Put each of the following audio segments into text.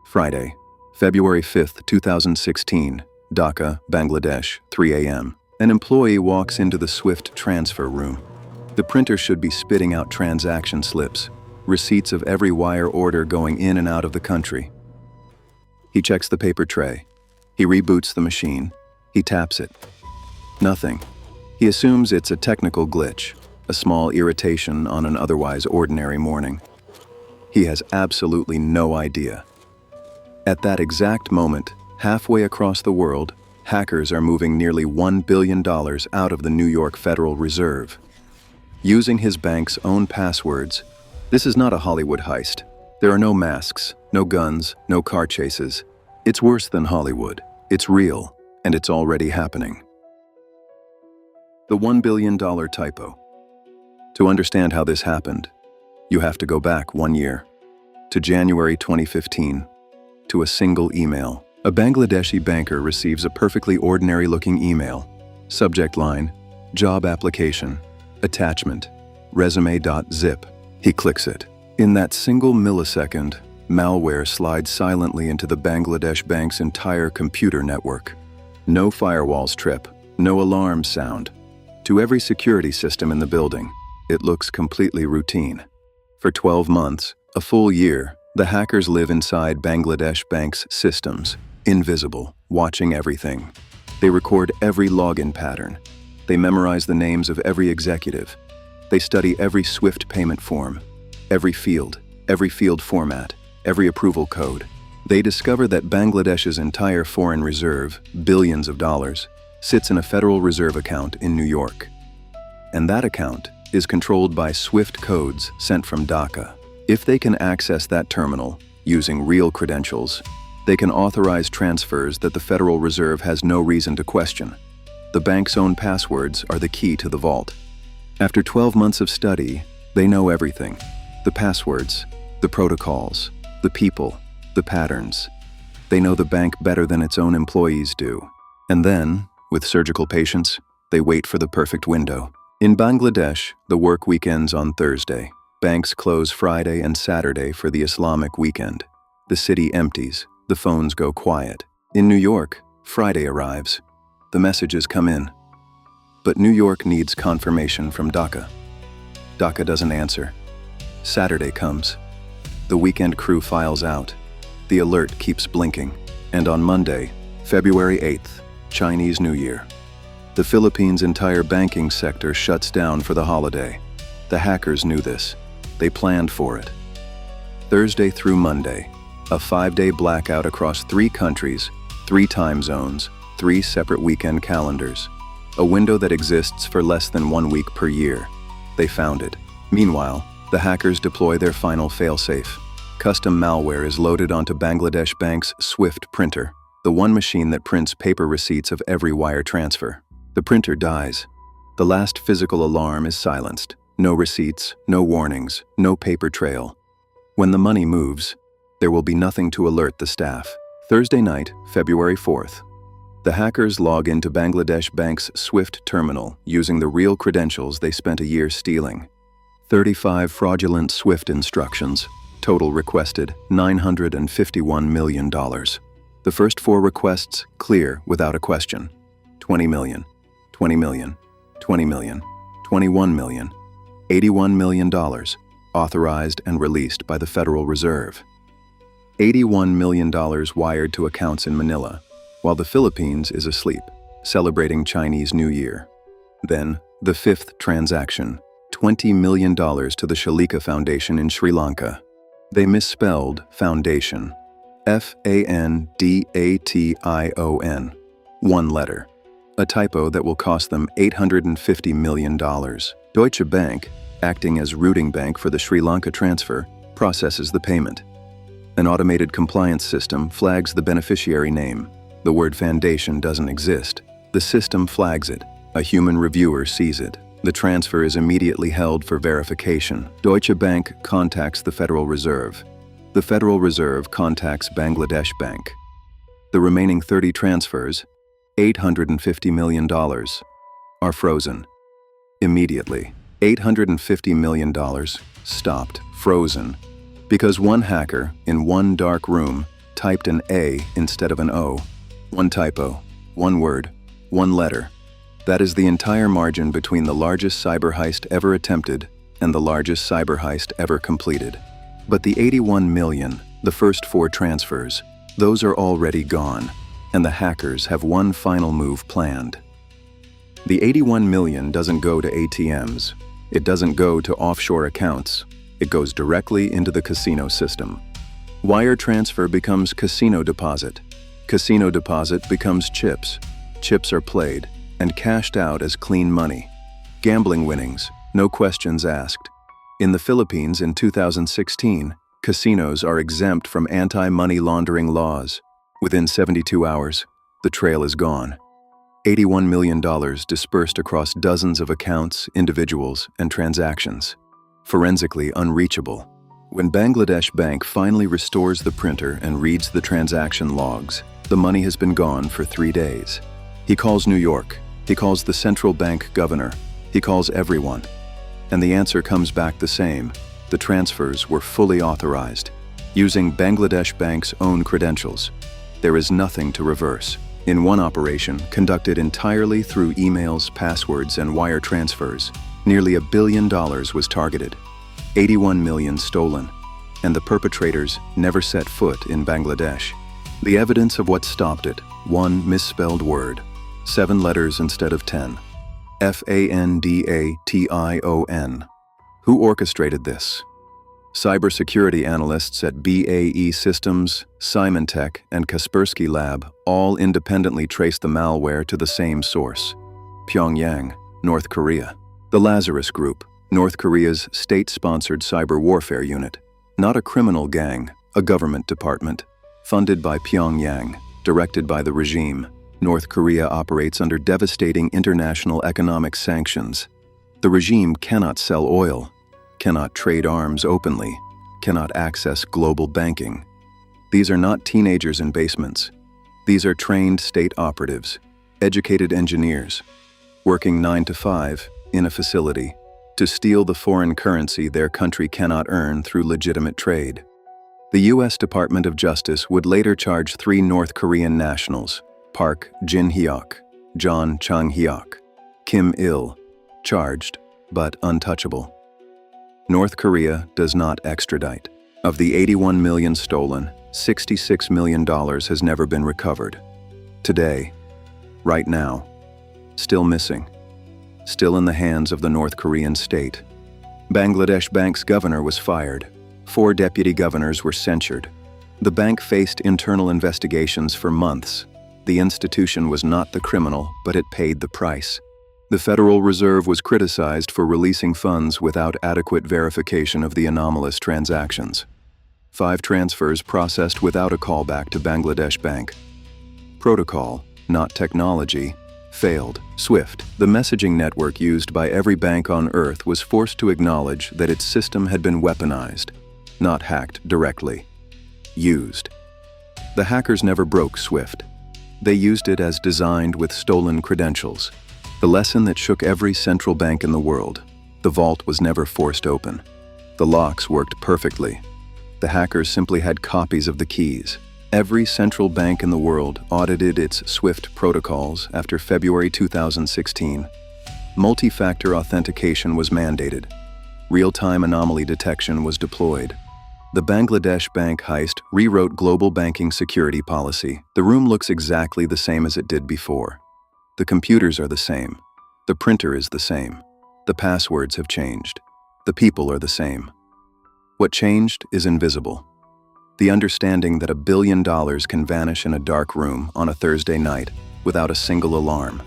Friday, February 5th, 2016, Dhaka, Bangladesh, 3 a.m. An employee walks into the Swift transfer room. The printer should be spitting out transaction slips, receipts of every wire order going in and out of the country. He checks the paper tray. He reboots the machine. He taps it. Nothing. He assumes it's a technical glitch, a small irritation on an otherwise ordinary morning. He has absolutely no idea. At that exact moment, halfway across the world, hackers are moving nearly $1 billion out of the New York Federal Reserve. Using his bank's own passwords, this is not a Hollywood heist. There are no masks, no guns, no car chases. It's worse than Hollywood. It's real, and it's already happening. The $1 billion typo. To understand how this happened, you have to go back 1 year, to January 2015, to a single email. A Bangladeshi banker receives a perfectly ordinary-looking email. Subject line, job application, attachment, resume.zip. He clicks it. In that single millisecond, malware slides silently into the Bangladesh bank's entire computer network. No firewalls trip, no alarms sound. To every security system in the building, it looks completely routine. For 12 months, a full year, the hackers live inside Bangladesh bank's systems, invisible, watching everything. They record every login pattern. They memorize the names of every executive. They study every SWIFT payment form, every field format, every approval code. They discover that Bangladesh's entire foreign reserve, billions of dollars, sits in a Federal Reserve account in New York. And that account is controlled by SWIFT codes sent from Dhaka. If they can access that terminal using real credentials, they can authorize transfers that the Federal Reserve has no reason to question. The bank's own passwords are the key to the vault. After 12 months of study, they know everything. The passwords, the protocols, the people, the patterns. They know the bank better than its own employees do. And then, with surgical patience, they wait for the perfect window. In Bangladesh, the work week ends on Thursday. Banks close Friday and Saturday for the Islamic weekend. The city empties. The phones go quiet. In New York, Friday arrives. The messages come in. But New York needs confirmation from Dhaka. Dhaka doesn't answer. Saturday comes. The weekend crew files out. The alert keeps blinking. And on Monday, February 8th, Chinese New Year, the Philippines' entire banking sector shuts down for the holiday. The hackers knew this. They planned for it. Thursday through Monday, a 5-day blackout across 3 countries, 3 time zones, 3 separate weekend calendars. A window that exists for less than 1 week per year. They found it. Meanwhile, the hackers deploy their final failsafe. Custom malware is loaded onto Bangladesh Bank's SWIFT printer, the one machine that prints paper receipts of every wire transfer. The printer dies. The last physical alarm is silenced. No receipts, no warnings, no paper trail. When the money moves, there will be nothing to alert the staff. Thursday night, February 4th. The hackers log into Bangladesh Bank's SWIFT terminal using the real credentials they spent a year stealing. 35 fraudulent SWIFT instructions. Total requested $951 million. The first 4 requests clear without a question. 20 million, 20 million, 20 million, 21 million, $81 million, authorized and released by the Federal Reserve. $81 million wired to accounts in Manila, while the Philippines is asleep, celebrating Chinese New Year. Then, the 5th transaction, $20 million to the Shalika Foundation in Sri Lanka. They misspelled foundation, F-A-N-D-A-T-I-O-N, 1 letter. A typo that will cost them $850 million. Deutsche Bank, acting as routing bank for the Sri Lanka transfer, processes the payment. An automated compliance system flags the beneficiary name. The word foundation doesn't exist. The system flags it. A human reviewer sees it. The transfer is immediately held for verification. Deutsche Bank contacts the Federal Reserve. The Federal Reserve contacts Bangladesh Bank. The remaining 30 transfers, $850 million, are frozen. Immediately, $850 million stopped, frozen, because one hacker in one dark room typed an A instead of an O. One typo, one word, one letter. That is the entire margin between the largest cyber heist ever attempted and the largest cyber heist ever completed. But the 81 million, the first 4 transfers, those are already gone, and the hackers have one final move planned. The 81 million doesn't go to ATMs. It doesn't go to offshore accounts. It goes directly into the casino system. Wire transfer becomes casino deposit. Casino deposit becomes chips. Chips are played and cashed out as clean money. Gambling winnings, no questions asked. In the Philippines in 2016, casinos are exempt from anti-money laundering laws. Within 72 hours, the trail is gone. $81 million dispersed across dozens of accounts, individuals, and transactions. Forensically unreachable. When Bangladesh Bank finally restores the printer and reads the transaction logs, the money has been gone for 3 days. He calls New York. He calls the central bank governor. He calls everyone. And the answer comes back the same. The transfers were fully authorized, using Bangladesh Bank's own credentials. There is nothing to reverse. In one operation, conducted entirely through emails, passwords, and wire transfers, nearly $1 billion was targeted. 81 million stolen, and the perpetrators never set foot in Bangladesh. The evidence of what stopped it: 1 misspelled word, 7 letters instead of 10. F-A-N-D-A-T-I-O-N. Who orchestrated this? Cybersecurity analysts at BAE Systems, Symantec, and Kaspersky Lab all independently traced the malware to the same source: Pyongyang, North Korea. The Lazarus Group, North Korea's state-sponsored cyber warfare unit. Not a criminal gang, a government department. Funded by Pyongyang, directed by the regime, North Korea operates under devastating international economic sanctions. The regime cannot sell oil, cannot trade arms openly, cannot access global banking. These are not teenagers in basements. These are trained state operatives, educated engineers, working 9 to 5 in a facility to steal the foreign currency their country cannot earn through legitimate trade. The U.S. Department of Justice would later charge 3 North Korean nationals, Park Jin-hyuk, John Chang-hyuk, Kim Il, charged but untouchable. North Korea does not extradite. Of the 81 million stolen, $66 million has never been recovered. Today, right now, still missing. Still in the hands of the North Korean state. Bangladesh Bank's governor was fired. 4 deputy governors were censured. The bank faced internal investigations for months. The institution was not the criminal, but it paid the price. The Federal Reserve was criticized for releasing funds without adequate verification of the anomalous transactions. 5 transfers processed without a callback to Bangladesh Bank. Protocol, not technology, failed. SWIFT, the messaging network used by every bank on Earth, was forced to acknowledge that its system had been weaponized, not hacked directly. Used. The hackers never broke SWIFT. They used it as designed with stolen credentials. The lesson that shook every central bank in the world. The vault was never forced open. The locks worked perfectly. The hackers simply had copies of the keys. Every central bank in the world audited its SWIFT protocols after February 2016. Multi-factor authentication was mandated. Real-time anomaly detection was deployed. The Bangladesh Bank heist rewrote global banking security policy. The room looks exactly the same as it did before. The computers are the same. The printer is the same. The passwords have changed. The people are the same. What changed is invisible. The understanding that $1 billion can vanish in a dark room on a Thursday night without a single alarm.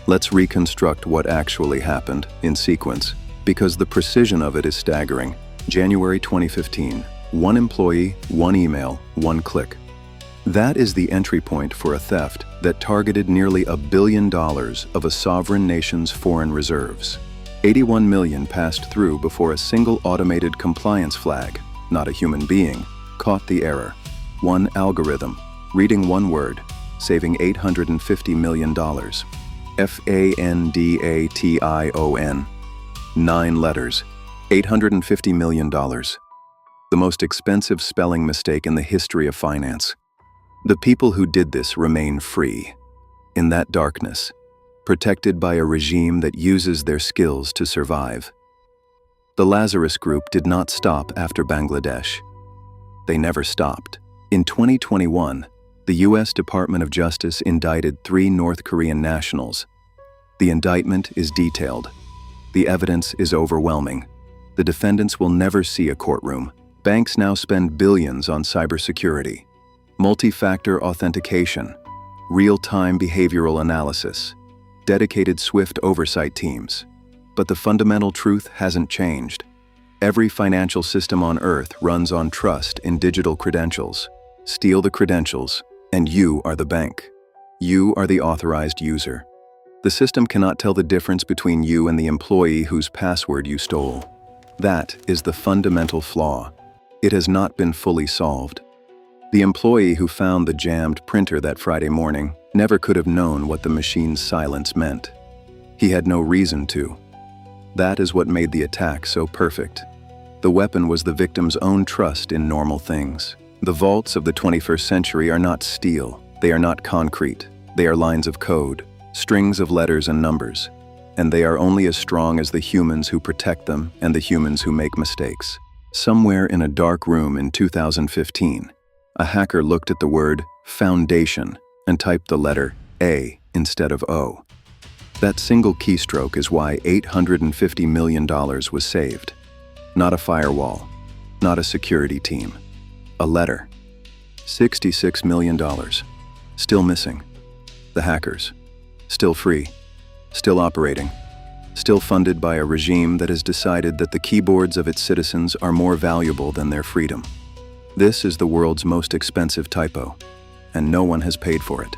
Let's reconstruct what actually happened in sequence, because the precision of it is staggering. January 2015, 1 employee, 1 email, 1 click. That is the entry point for a theft that targeted nearly $1 billion of a sovereign nation's foreign reserves. 81 million passed through before a single automated compliance flag, not a human being, caught the error. 1 algorithm, reading 1 word, saving $850 million. F-A-N-D-A-T-I-O-N. 9 letters, $850 million. The most expensive spelling mistake in the history of finance. The people who did this remain free, in that darkness, protected by a regime that uses their skills to survive. The Lazarus Group did not stop after Bangladesh. They never stopped. In 2021, the U.S. Department of Justice indicted 3 North Korean nationals. The indictment is detailed. The evidence is overwhelming. The defendants will never see a courtroom. Banks now spend billions on cybersecurity, multi-factor authentication, real-time behavioral analysis, dedicated SWIFT oversight teams. But the fundamental truth hasn't changed. Every financial system on Earth runs on trust in digital credentials. Steal the credentials, and you are the bank. You are the authorized user. The system cannot tell the difference between you and the employee whose password you stole. That is the fundamental flaw. It has not been fully solved. The employee who found the jammed printer that Friday morning never could have known what the machine's silence meant. He had no reason to. That is what made the attack so perfect. The weapon was the victim's own trust in normal things. The vaults of the 21st century are not steel. They are not concrete. They are lines of code, strings of letters and numbers. And they are only as strong as the humans who protect them and the humans who make mistakes. Somewhere in a dark room in 2015, a hacker looked at the word foundation and typed the letter A instead of O. That single keystroke is why $850 million was saved. Not a firewall, not a security team. A letter. $66 million. Still missing. The hackers. Still free. Still operating. Still funded by a regime that has decided that the keyboards of its citizens are more valuable than their freedom. This is the world's most expensive typo, and no one has paid for it.